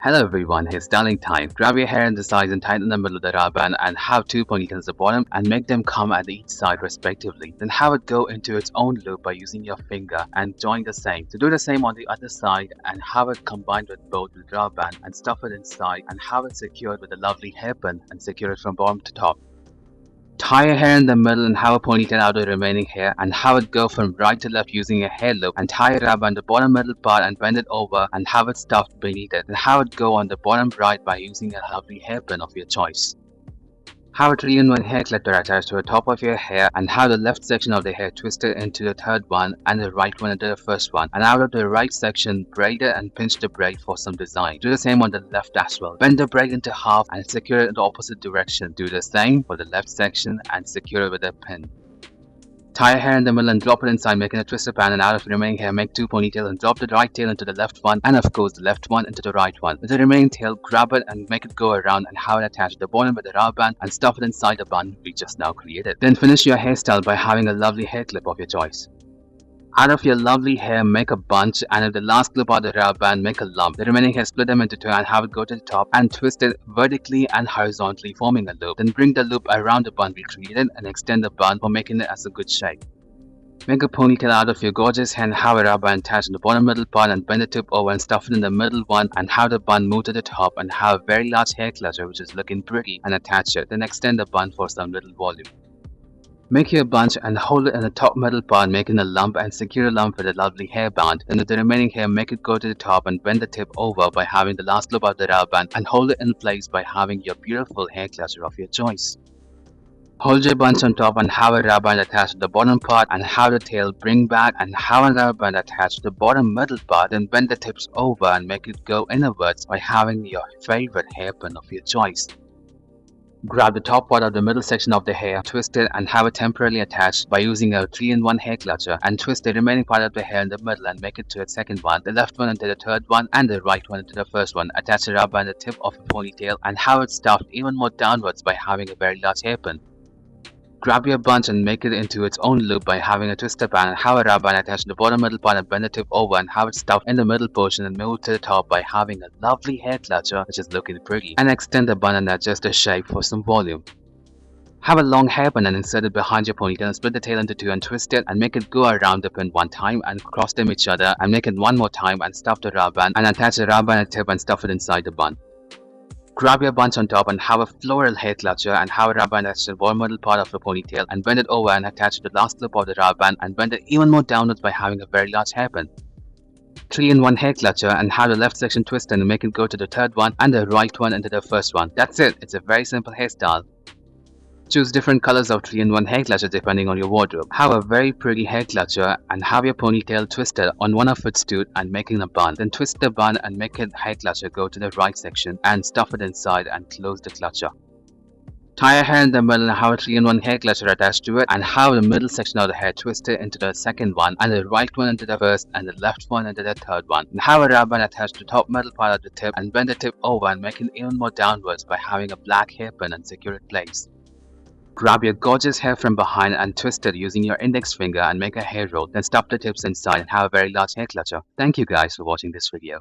Hello everyone, hairstyling time. Grab your hair in the size and tighten the middle of the rubber band and have two ponytails at the bottom and make them come at each side respectively. Then have it go into its own loop by using your finger and join the same. So do the same on the other side and have it combined with both the rubber band and stuff it inside and have it secured with a lovely hairpin and secure it from bottom to top. Tie your hair in the middle and have a ponytail out of the remaining hair and have it go from right to left using a hair loop and tie a rubber on the bottom middle part and bend it over and have it stuffed beneath it and have it go on the bottom right by using a lovely hairpin of your choice. Have a 3-in-1 hair clipper attached to the top of your hair and have the left section of the hair twisted into the third one and the right one into the first one, and out of the right section braid it and pinch the braid for some design. Do the same on the left as well. Bend the braid into half and secure it in the opposite direction. Do the same for the left section and secure it with a pin. Tie your hair in the middle and drop it inside, making a twisted band, and out of the remaining hair make two ponytails and drop the right tail into the left one and of course the left one into the right one. With the remaining tail, grab it and make it go around and have it attached to the bottom with the rubber band and stuff it inside the bun we just now created. Then finish your hairstyle by having a lovely hair clip of your choice. Out of your lovely hair, make a bunch, and if the last clip of the rubber band, make a lump. The remaining hair, split them into two and have it go to the top and twist it vertically and horizontally, forming a loop. Then bring the loop around the bun we created and extend the bun for making it as a good shape. Make a ponytail out of your gorgeous hair and have a rubber band attached in the bottom middle part and bend the tip over and stuff it in the middle one and have the bun move to the top and have a very large hair cluster which is looking pretty and attach it. Then extend the bun for some little volume. Make your bunch and hold it in the top middle part, making a lump, and secure a lump with a lovely hairband. Then with the remaining hair, make it go to the top and bend the tip over by having the last loop of the rubber band and hold it in place by having your beautiful hair cluster of your choice. Hold your bunch on top and have a rubber band attached to the bottom part and have the tail bring back and have a rubber band attached to the bottom middle part, then bend the tips over and make it go inwards by having your favorite hairpin of your choice. Grab the top part of the middle section of the hair, twist it and have it temporarily attached by using a 3-in-1 hair clutcher, and twist the remaining part of the hair in the middle and make it to its second one, the left one into the third one and the right one into the first one. Attach the rubber band at the tip of a ponytail and have it stuffed even more downwards by having a very large hairpin. Grab your bunch and make it into its own loop by having a twisted band and have a rubber band attached to the bottom middle part and bend the tip over and have it stuffed in the middle portion and move to the top by having a lovely hair clutcher which is looking pretty, and extend the bun and adjust the shape for some volume. Have a long hairpin and insert it behind your ponytail and split the tail into two and twist it and make it go around the pin one time and cross them each other and make it one more time and stuff the rubber band and attach the rubber band at the tip and stuff it inside the bun. Grab your bunch on top and have a floral hair clutcher and have a rubber band attached to the bottom middle part of the ponytail and bend it over and attach to the last loop of the rubber band and bend it even more downwards by having a very large hairpin. 3-in-1 hair clutcher and have the left section twist and make it go to the third one and the right one into the first one. That's it. It's a very simple hairstyle. Choose different colors of 3-in-1 hair clutcher depending on your wardrobe. Have a very pretty hair clutcher and have your ponytail twisted on one of its two and making a bun. Then twist the bun and make it hair clutcher go to the right section and stuff it inside and close the clutcher. Tie your hair in the middle and have a 3-in-1 hair clutcher attached to it and have the middle section of the hair twisted into the second one and the right one into the first and the left one into the third one. And have a rubber band attached to the top middle part of the tip and bend the tip over and make it even more downwards by having a black hairpin and secure it place. Grab your gorgeous hair from behind and twist it using your index finger and make a hair roll, then stuff the tips inside and have a very large hair clutcher. Thank you guys for watching this video.